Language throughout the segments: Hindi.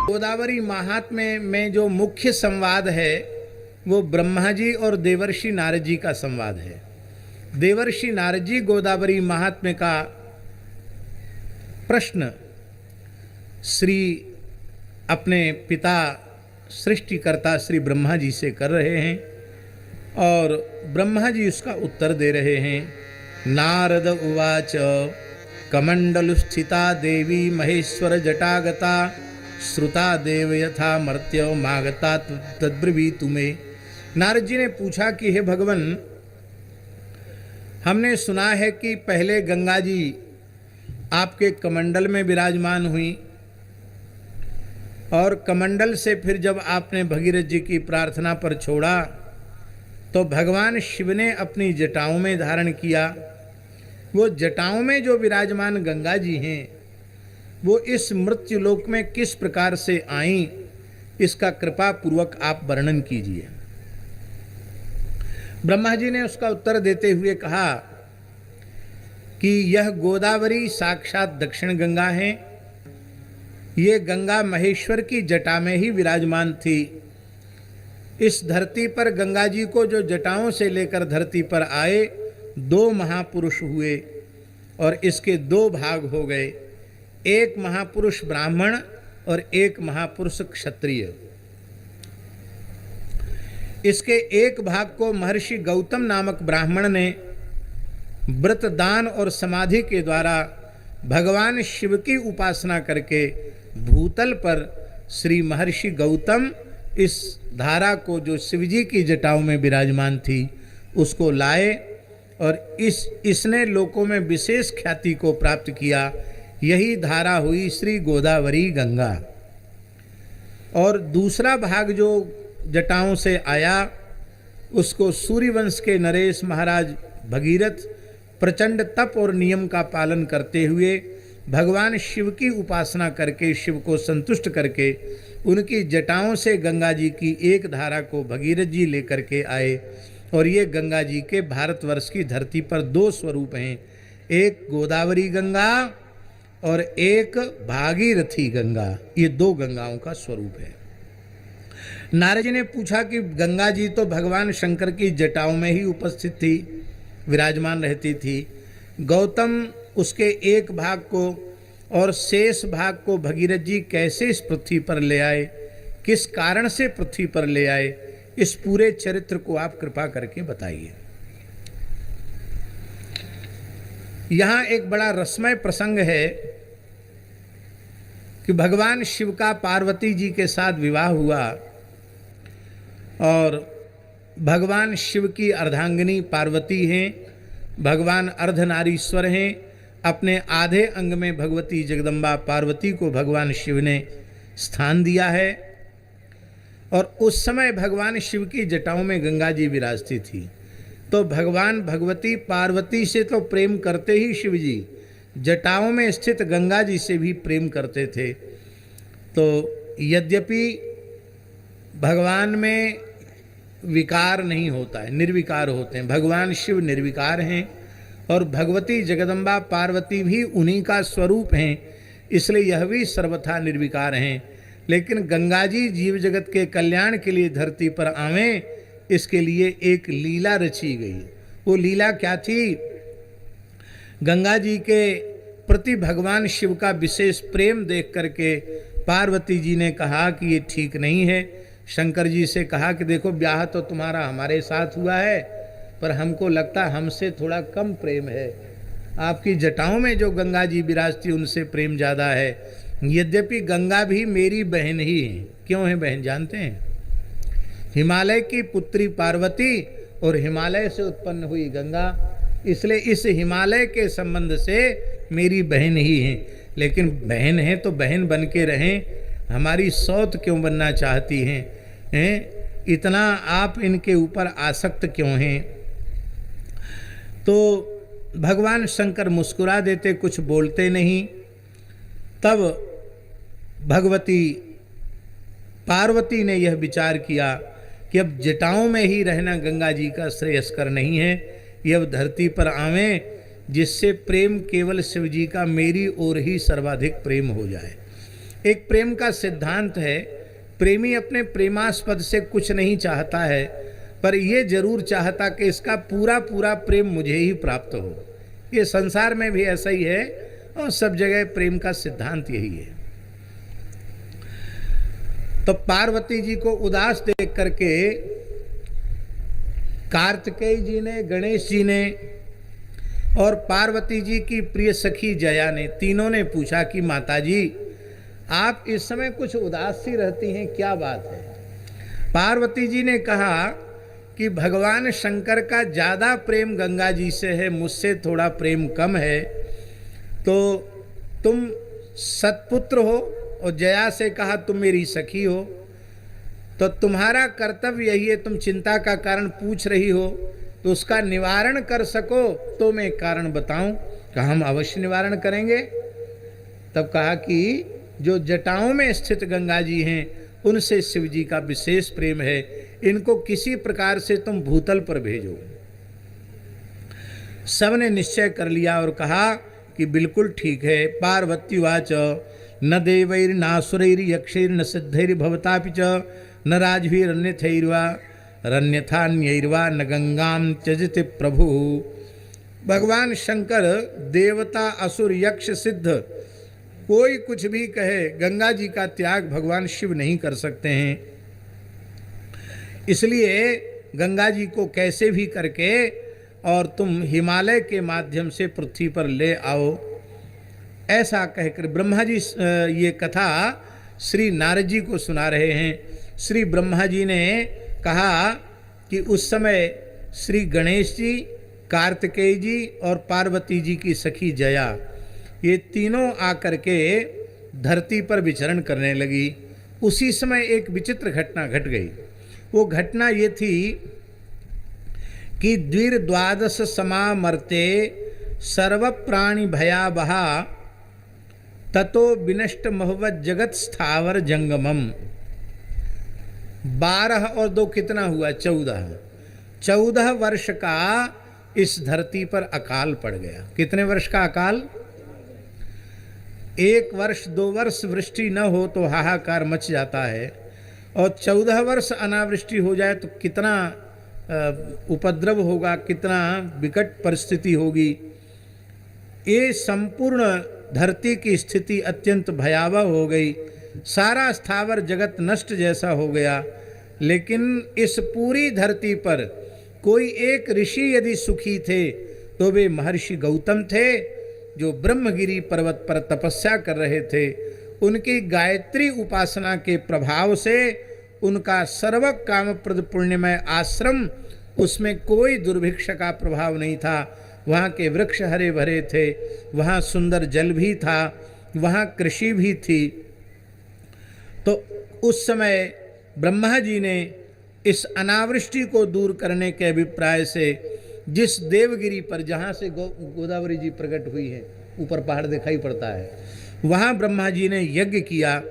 गोदावरी महात्म्य में जो मुख्य संवाद है वो ब्रह्मा जी और देवर्षि नारद जी का संवाद है। देवर्षि नारद जी गोदावरी महात्म्य का प्रश्न श्री अपने पिता सृष्टिकर्ता श्री ब्रह्मा जी से कर रहे हैं और ब्रह्मा जी उसका उत्तर दे रहे हैं। नारद उवाच कमंडलुस्थिता देवी महेश्वर जटागता श्रुता देव यथा मर्त्य मागता तद्ब्रवी तुम्हें। नारद जी ने पूछा कि हे भगवन, हमने सुना है कि पहले गंगा जी आपके कमंडल में विराजमान हुई और कमंडल से फिर जब आपने भगीरथ जी की प्रार्थना पर छोड़ा तो भगवान शिव ने अपनी जटाओं में धारण किया। वो जटाओं में जो विराजमान गंगा जी हैं वो इस मृत्युलोक में किस प्रकार से आईं, इसका कृपा पूर्वक आप वर्णन कीजिए। ब्रह्मा जी ने उसका उत्तर देते हुए कहा कि यह गोदावरी साक्षात दक्षिण गंगा है। ये गंगा महेश्वर की जटा में ही विराजमान थी। इस धरती पर गंगा जी को जो जटाओं से लेकर धरती पर आए, दो महापुरुष हुए और इसके दो भाग हो गए, एक महापुरुष ब्राह्मण और एक महापुरुष क्षत्रिय। इसके एक भाग को महर्षि गौतम नामक ब्राह्मण ने व्रत दान और समाधि के द्वारा भगवान शिव की उपासना करके भूतल पर श्री महर्षि गौतम इस धारा को जो शिवजी की जटाओं में विराजमान थी उसको लाए और इसने लोकों में विशेष ख्याति को प्राप्त किया। यही धारा हुई श्री गोदावरी गंगा। और दूसरा भाग जो जटाओं से आया उसको सूर्यवंश के नरेश महाराज भगीरथ प्रचंड तप और नियम का पालन करते हुए भगवान शिव की उपासना करके शिव को संतुष्ट करके उनकी जटाओं से गंगा जी की एक धारा को भगीरथ जी लेकर के आए। और ये गंगा जी के भारतवर्ष की धरती पर दो स्वरूप हैं, एक गोदावरी गंगा और एक भागीरथी गंगा। ये दो गंगाओं का स्वरूप है। नारद जी ने पूछा कि गंगा जी तो भगवान शंकर की जटाओं में ही उपस्थित थी, विराजमान रहती थी। गौतम उसके एक भाग को और शेष भाग को भगीरथ जी कैसे इस पृथ्वी पर ले आए, किस कारण से पृथ्वी पर ले आए, इस पूरे चरित्र को आप कृपा करके बताइए। यहाँ एक बड़ा रसमय प्रसंग है कि भगवान शिव का पार्वती जी के साथ विवाह हुआ और भगवान शिव की अर्धांगिनी पार्वती हैं, भगवान अर्धनारीश्वर हैं। अपने आधे अंग में भगवती जगदम्बा पार्वती को भगवान शिव ने स्थान दिया है और उस समय भगवान शिव की जटाओं में गंगा जी विराजती थी। तो भगवान भगवती पार्वती से तो प्रेम करते ही शिव जी जटाओं में स्थित गंगा जी से भी प्रेम करते थे। तो यद्यपि भगवान में विकार नहीं होता है, निर्विकार होते हैं। भगवान शिव निर्विकार हैं और भगवती जगदम्बा पार्वती भी उन्हीं का स्वरूप हैं, इसलिए यह भी सर्वथा निर्विकार हैं। लेकिन गंगा जी जीव जगत के कल्याण के लिए धरती पर आवें, इसके लिए एक लीला रची गई। वो लीला क्या थी? गंगा जी के प्रति भगवान शिव का विशेष प्रेम देख करके पार्वती जी ने कहा कि ये ठीक नहीं है। शंकर जी से कहा कि देखो, ब्याह तो तुम्हारा हमारे साथ हुआ है पर हमको लगता है हमसे थोड़ा कम प्रेम है। आपकी जटाओं में जो गंगा जी विराजती उनसे प्रेम ज़्यादा है। यद्यपि गंगा भी मेरी बहन ही है। क्यों है बहन जानते हैं? हिमालय की पुत्री पार्वती और हिमालय से उत्पन्न हुई गंगा, इसलिए इस हिमालय के संबंध से मेरी बहन ही है। लेकिन बहन है तो बहन बन के रहें, हमारी सौत क्यों बनना चाहती हैं? इतना आप इनके ऊपर आसक्त क्यों हैं? तो भगवान शंकर मुस्कुरा देते, कुछ बोलते नहीं। तब भगवती पार्वती ने यह विचार किया कि अब जटाओं में ही रहना गंगा जी का श्रेयस्कर नहीं है, ये अब धरती पर आवें जिससे प्रेम केवल शिव जी का मेरी ओर ही सर्वाधिक प्रेम हो जाए। एक प्रेम का सिद्धांत है, प्रेमी अपने प्रेमास्पद से कुछ नहीं चाहता है, पर यह जरूर चाहता कि इसका पूरा पूरा प्रेम मुझे ही प्राप्त हो। ये संसार में भी ऐसा ही है और सब जगह प्रेम का सिद्धांत यही है। तो पार्वती जी को उदास देख करके कार्तिकेय जी ने, गणेश जी ने और पार्वती जी की प्रिय सखी जया ने, तीनों ने पूछा कि माता जी आप इस समय कुछ उदास सी रहती हैं, क्या बात है? पार्वती जी ने कहा कि भगवान शंकर का ज़्यादा प्रेम गंगा जी से है, मुझसे थोड़ा प्रेम कम है। तो तुम सत्पुत्र हो, और जया से कहा तुम मेरी सखी हो, तो तुम्हारा कर्तव्य यही है, तुम चिंता का कारण पूछ रही हो, तो उसका निवारण कर सको तो मैं कारण बताऊं। कहा हम अवश्य निवारण करेंगे। तब कहा कि जो जटाओं में स्थित गंगा जी हैं उनसे शिव जी का विशेष प्रेम है, इनको किसी प्रकार से तुम भूतल पर भेजो। सबने निश्चय कर लिया और कहा कि बिल्कुल ठीक है। पार्वती वाच न देवैर्नासुरैर् यक्षैर्न सिद्धैर्भवतापि च न राजभिरन्यथैर्वा रन्यथान्यैर्वा न गंगाम त्यजति प्रभु। भगवान शंकर देवता, असुर, यक्ष, सिद्ध कोई कुछ भी कहे, गंगा जी का त्याग भगवान शिव नहीं कर सकते हैं। इसलिए गंगा जी को कैसे भी करके और तुम हिमालय के माध्यम से पृथ्वी पर ले आओ। ऐसा कहकर ब्रह्मा जी ये कथा श्री नारद जी को सुना रहे हैं। श्री ब्रह्मा जी ने कहा कि उस समय श्री गणेश जी, कार्तिकेय जी और पार्वती जी की सखी जया, ये तीनों आकर के धरती पर विचरण करने लगी। उसी समय एक विचित्र घटना घट गई। वो घटना ये थी कि द्विर्द्वादश समामर्ते सर्व प्राणी भयावहा ततो विनष्ट महवत जगत स्थावर जंगमम। 12 और 2 कितना हुआ? 14 वर्ष का इस धरती पर अकाल पड़ गया। कितने वर्ष का अकाल? 1 वर्ष 2 वर्ष वृष्टि न हो तो हाहाकार मच जाता है, और 14 वर्ष अनावृष्टि हो जाए तो कितना उपद्रव होगा, कितना विकट परिस्थिति होगी। ये संपूर्ण धरती की स्थिति अत्यंत भयावह हो गई। सारा स्थावर जगत नष्ट जैसा हो गया। लेकिन इस पूरी धरती पर कोई एक ऋषि यदि सुखी थे तो वे महर्षि गौतम थे, जो ब्रह्मगिरी पर्वत पर तपस्या कर रहे थे। उनकी गायत्री उपासना के प्रभाव से उनका सर्व कामप्रद पुण्यमय आश्रम, उसमें कोई दुर्भिक्ष का प्रभाव नहीं था। वहाँ के वृक्ष हरे भरे थे, वहाँ सुंदर जल भी था, वहाँ कृषि भी थी। तो उस समय ब्रह्मा जी ने इस अनावृष्टि को दूर करने के अभिप्राय से जिस देवगिरी पर, जहाँ से गोदावरी जी प्रकट हुई है, ऊपर पहाड़ दिखाई पड़ता है, वहाँ ब्रह्मा जी ने यज्ञ किया।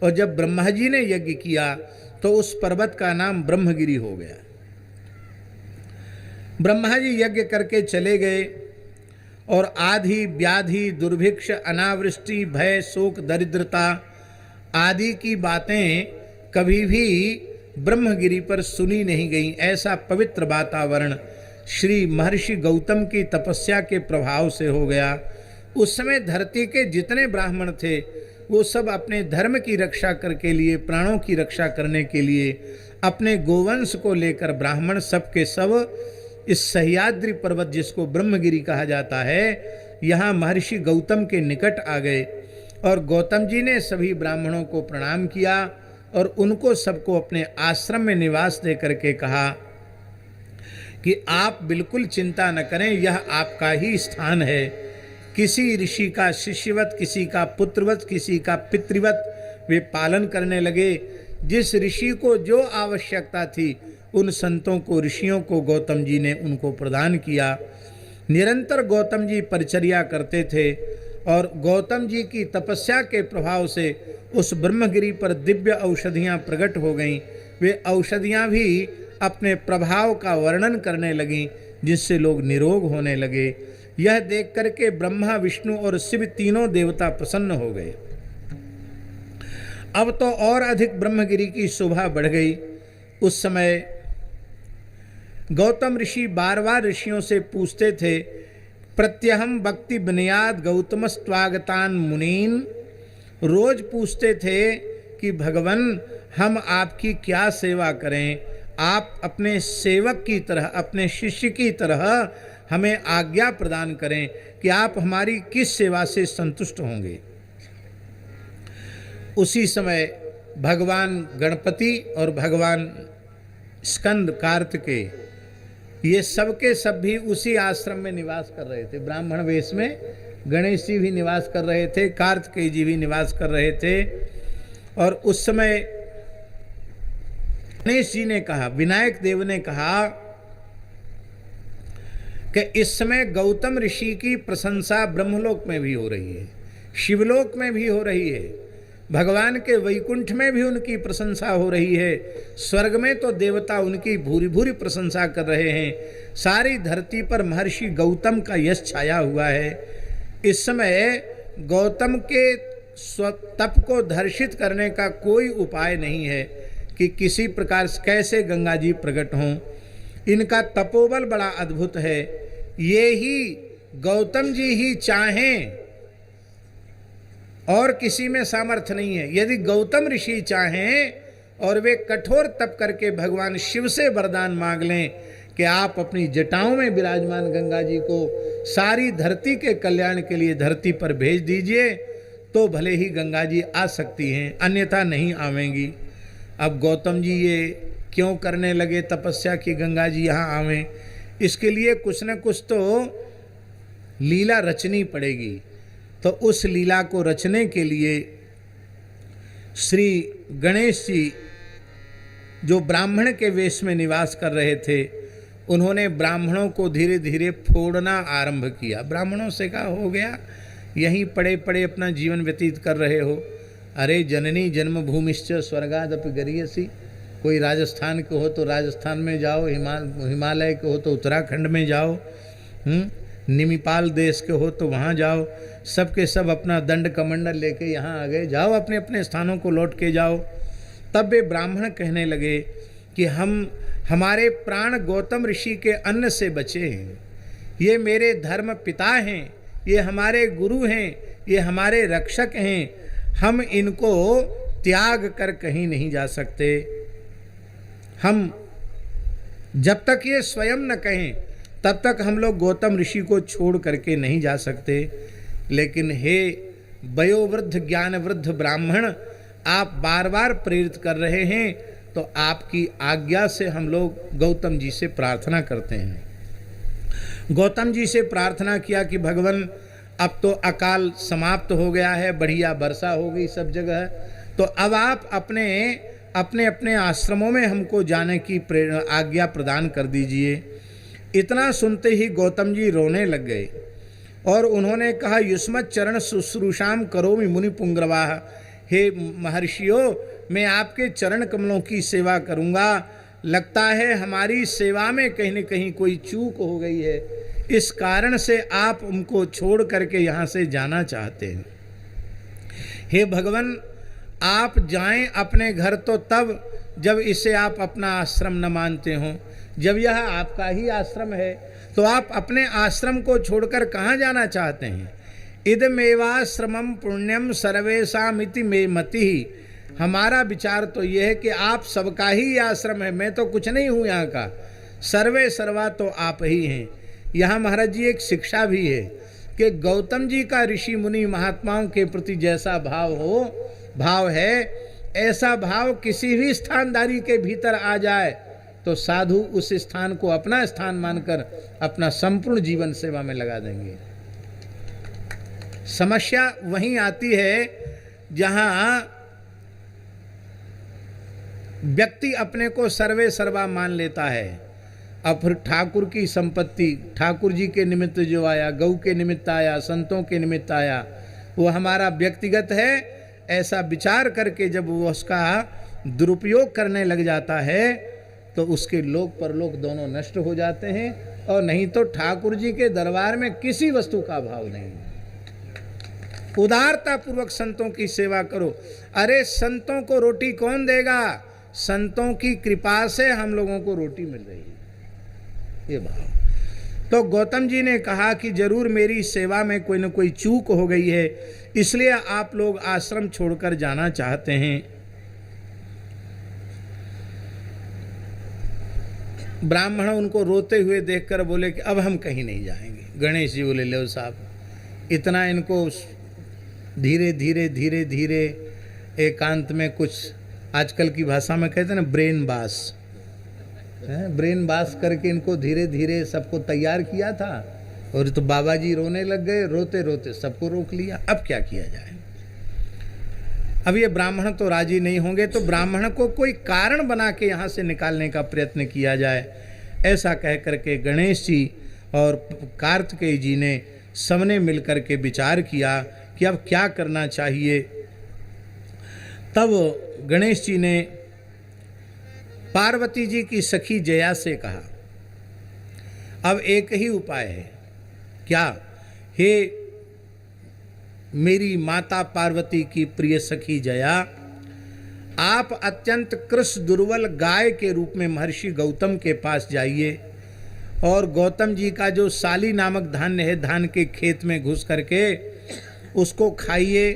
और जब ब्रह्मा जी ने यज्ञ किया तो उस पर्वत का नाम ब्रह्मगिरी हो गया। ब्रह्मा जी यज्ञ करके चले गए और आधि, व्याधि, दुर्भिक्ष, अनावृष्टि, भय, शोक, दरिद्रता आदि की बातें कभी भी ब्रह्मगिरी पर सुनी नहीं गई। ऐसा पवित्र वातावरण श्री महर्षि गौतम की तपस्या के प्रभाव से हो गया। उस समय धरती के जितने ब्राह्मण थे वो सब अपने धर्म की रक्षा करके लिए, प्राणों की रक्षा करने के लिए अपने गोवंश को लेकर ब्राह्मण सब के सब इस सह्याद्री पर्वत, जिसको ब्रह्मगिरी कहा जाता है, यहाँ महर्षि गौतम के निकट आ गए। और गौतम जी ने सभी ब्राह्मणों को प्रणाम किया और उनको सबको अपने आश्रम में निवास दे करके कहा कि आप बिल्कुल चिंता न करें, यह आपका ही स्थान है। किसी ऋषि का शिष्यवत, किसी का पुत्रवत, किसी का पितृवत वे पालन करने लगे। जिस ऋषि को जो आवश्यकता थी उन संतों को, ऋषियों को गौतम जी ने उनको प्रदान किया। निरंतर गौतम जी परिचर्या करते थे और गौतम जी की तपस्या के प्रभाव से उस ब्रह्मगिरी पर दिव्य औषधियाँ प्रकट हो गईं। वे औषधियाँ भी अपने प्रभाव का वर्णन करने लगीं, जिससे लोग निरोग होने लगे। यह देख करके ब्रह्मा, विष्णु और शिव तीनों देवता प्रसन्न हो गए। अब तो और अधिक ब्रह्मगिरी की शोभा बढ़ गई। उस समय गौतम ऋषि बार बार ऋषियों से पूछते थे, प्रत्यहम भक्ति बुनियाद गौतमस्त्वागतान मुनीन, रोज पूछते थे कि भगवान हम आपकी क्या सेवा करें, आप अपने सेवक की तरह, अपने शिष्य की तरह हमें आज्ञा प्रदान करें कि आप हमारी किस सेवा से संतुष्ट होंगे। उसी समय भगवान गणपति और भगवान स्कंद कार्तिकेय ये सब के सब भी उसी आश्रम में निवास कर रहे थे। ब्राह्मण वेश में गणेश जी भी निवास कर रहे थे, कार्तिकेय जी भी निवास कर रहे थे। और उस समय गणेश जी ने कहा, विनायक देव ने कहा कि इस समय गौतम ऋषि की प्रशंसा ब्रह्मलोक में भी हो रही है, शिवलोक में भी हो रही है, भगवान के वैकुंठ में भी उनकी प्रशंसा हो रही है, स्वर्ग में तो देवता उनकी भूरी भूरी प्रशंसा कर रहे हैं, सारी धरती पर महर्षि गौतम का यश छाया हुआ है। इस समय गौतम के तप को दर्शित करने का कोई उपाय नहीं है कि किसी प्रकार से कैसे गंगा जी प्रकट हों। इनका तपोबल बड़ा अद्भुत है, ये ही गौतम जी ही चाहें और किसी में सामर्थ्य नहीं है। यदि गौतम ऋषि चाहें और वे कठोर तप करके भगवान शिव से वरदान मांग लें कि आप अपनी जटाओं में विराजमान गंगा जी को सारी धरती के कल्याण के लिए धरती पर भेज दीजिए, तो भले ही गंगा जी आ सकती हैं, अन्यथा नहीं आवेंगी। अब गौतम जी ये क्यों करने लगे तपस्या कि गंगा जी यहाँ आवें? इसके लिए कुछ न कुछ तो लीला रचनी पड़ेगी। तो उस लीला को रचने के लिए श्री गणेश जी जो ब्राह्मण के वेश में निवास कर रहे थे, उन्होंने ब्राह्मणों को धीरे धीरे फोड़ना आरंभ किया। ब्राह्मणों से कहा, हो गया, यहीं पड़े पड़े अपना जीवन व्यतीत कर रहे हो। अरे जननी जन्मभूमिश्च स्वर्गादपि गरीयसी, कोई राजस्थान के हो तो राजस्थान में जाओ, हिमालय के हो तो उत्तराखंड में जाओ, निमिपाल देश के हो तो वहाँ जाओ, सब के सब अपना दंड कमंडल लेके यहाँ आ गए, जाओ अपने अपने स्थानों को लौट के जाओ। तब वे ब्राह्मण कहने लगे कि हमारे प्राण गौतम ऋषि के अन्न से बचे हैं, ये मेरे धर्म पिता हैं, ये हमारे गुरु हैं, ये हमारे रक्षक हैं, हम इनको त्याग कर कहीं नहीं जा सकते। हम जब तक ये स्वयं न कहें तब तक हम लोग गौतम ऋषि को छोड़ करके नहीं जा सकते। लेकिन हे वयोवृद्ध ज्ञानवृद्ध ब्राह्मण, आप बार बार प्रेरित कर रहे हैं, तो आपकी आज्ञा से हम लोग गौतम जी से प्रार्थना करते हैं। गौतम जी से प्रार्थना किया कि भगवान अब तो अकाल समाप्त हो गया है, बढ़िया वर्षा हो गई सब जगह, तो अब आप अपने अपने आश्रमों में हमको जाने की आज्ञा प्रदान कर दीजिए। इतना सुनते ही गौतम जी रोने लग गए और उन्होंने कहा, युष्मत् चरण शुश्रूषाम करोमि मुनि पुंग्रवाह, हे महर्षियों, मैं आपके चरण कमलों की सेवा करूँगा। लगता है हमारी सेवा में कहीं न कहीं कोई चूक हो गई है, इस कारण से आप उनको छोड़ करके यहाँ से जाना चाहते हैं। हे भगवान, आप जाएं अपने घर तो तब जब इसे आप अपना आश्रम न मानते हो। जब यह आपका ही आश्रम है तो आप अपने आश्रम को छोड़कर कहाँ जाना चाहते हैं? इदमेवाश्रमम पुण्यम सर्वेशामिति मे मति। हमारा विचार तो यह है कि आप सबका ही आश्रम है, मैं तो कुछ नहीं हूँ यहाँ का, सर्वे सर्वा तो आप ही हैं। यहाँ महाराज जी एक शिक्षा भी है कि गौतम जी का ऋषि मुनि महात्माओं के प्रति जैसा भाव है, ऐसा भाव किसी भी स्थानदारी के भीतर आ जाए तो साधु उस स्थान को अपना स्थान मानकर अपना संपूर्ण जीवन सेवा में लगा देंगे। समस्या वहीं आती है जहाँ व्यक्ति अपने को सर्वे सर्वा मान लेता है, अब फिर ठाकुर की संपत्ति, ठाकुर जी के निमित्त जो आया, गौ के निमित्त आया, संतों के निमित्त आया, वो हमारा व्यक्तिगत है, ऐसा विचार करके जब वो उसका दुरुपयोग करने लग जाता है तो उसके लोक परलोक दोनों नष्ट हो जाते हैं। और नहीं तो ठाकुर जी के दरबार में किसी वस्तु का भाव नहीं। उदारता पूर्वक संतों की सेवा करो। अरे संतों को रोटी कौन देगा? संतों की कृपा से हम लोगों को रोटी मिल रही है, ये भाव। तो गौतम जी ने कहा कि जरूर मेरी सेवा में कोई न कोई चूक हो गई है, इसलिए आप लोग आश्रम छोड़कर जाना चाहते हैं। ब्राह्मण उनको रोते हुए देखकर बोले कि अब हम कहीं नहीं जाएंगे। गणेश जी बोले, लो साहब, इतना इनको धीरे धीरे धीरे धीरे एकांत में, कुछ आजकल की भाषा में कहते हैं ना ब्रेन बास, ब्रेन बास करके इनको धीरे धीरे सबको तैयार किया था, और तो बाबा जी रोने लग गए, रोते रोते सबको रोक लिया। अब क्या किया जाए? अब ये ब्राह्मण तो राजी नहीं होंगे, तो ब्राह्मण को कोई कारण बना के यहाँ से निकालने का प्रयत्न किया जाए। ऐसा कह करके गणेश जी और कार्तिकेय जी ने सबने मिलकर के विचार किया कि अब क्या करना चाहिए। तब गणेश जी ने पार्वती जी की सखी जया से कहा, अब एक ही उपाय है। क्या? हे मेरी माता पार्वती की प्रिय सखी जया, आप अत्यंत कृश दुर्बल गाय के रूप में महर्षि गौतम के पास जाइए और गौतम जी का जो साली नामक धान्य है, धान के खेत में घुस करके उसको खाइए।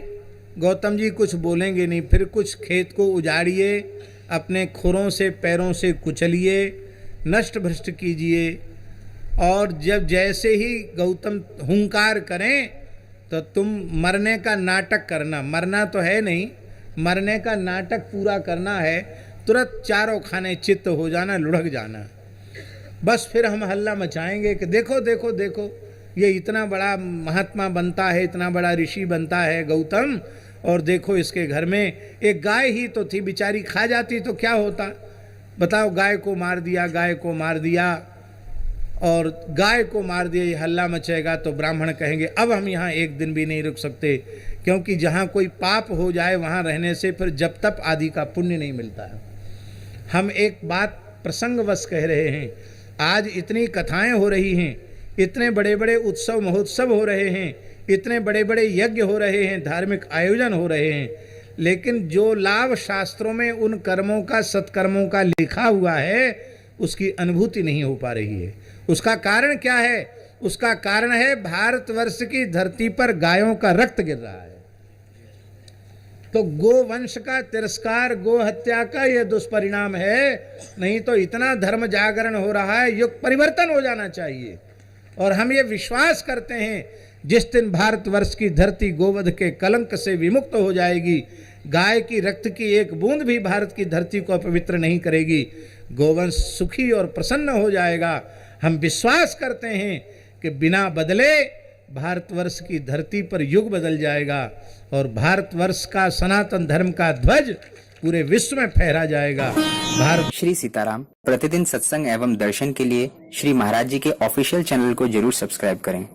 गौतम जी कुछ बोलेंगे नहीं, फिर कुछ खेत को उजाड़िए, अपने खुरों से पैरों से कुचलिए, नष्ट भ्रष्ट कीजिए, और जब जैसे ही गौतम हुंकार करें तो तुम मरने का नाटक करना। मरना तो है नहीं, मरने का नाटक पूरा करना है। तुरंत चारों खाने चित्त हो जाना, लुढ़क जाना। बस फिर हम हल्ला मचाएंगे कि देखो देखो देखो, ये इतना बड़ा महात्मा बनता है, इतना बड़ा ऋषि बनता है गौतम, और देखो इसके घर में एक गाय ही तो थी, बेचारी खा जाती तो क्या होता? बताओ, गाय को मार दिया, गाय को मार दिया, और गाय को मार दिया, ये हल्ला मचेगा तो ब्राह्मण कहेंगे अब हम यहाँ एक दिन भी नहीं रुक सकते, क्योंकि जहाँ कोई पाप हो जाए वहाँ रहने से फिर जब तप आदि का पुण्य नहीं मिलता है। हम एक बात प्रसंगवश कह रहे हैं, आज इतनी कथाएं हो रही हैं, इतने बड़े बड़े उत्सव महोत्सव हो रहे हैं, इतने बड़े बड़े यज्ञ हो रहे हैं, धार्मिक आयोजन हो रहे हैं, लेकिन जो लाभ शास्त्रों में उन कर्मों का, सत्कर्मों का लिखा हुआ है, उसकी अनुभूति नहीं हो पा रही है। उसका कारण क्या है? उसका कारण है भारतवर्ष की धरती पर गायों का रक्त गिर रहा है। तो गोवंश का तिरस्कार, गो हत्या का यह दुष्परिणाम है। नहीं तो इतना धर्म जागरण हो रहा है, युग परिवर्तन हो जाना चाहिए। और हम ये विश्वास करते हैं, जिस दिन भारतवर्ष की धरती गोवध के कलंक से विमुक्त हो जाएगी, गाय की रक्त की एक बूंद भी भारत की धरती को अपवित्र नहीं करेगी, गोवंश सुखी और प्रसन्न हो जाएगा। हम विश्वास करते हैं कि बिना बदले भारतवर्ष की धरती पर युग बदल जाएगा और भारतवर्ष का सनातन धर्म का ध्वज पूरे विश्व में फहरा जाएगा। भारत। श्री सीताराम प्रतिदिन सत्संग एवं दर्शन के लिए श्री महाराज जी के ऑफिशियल चैनल को जरूर सब्सक्राइब करें।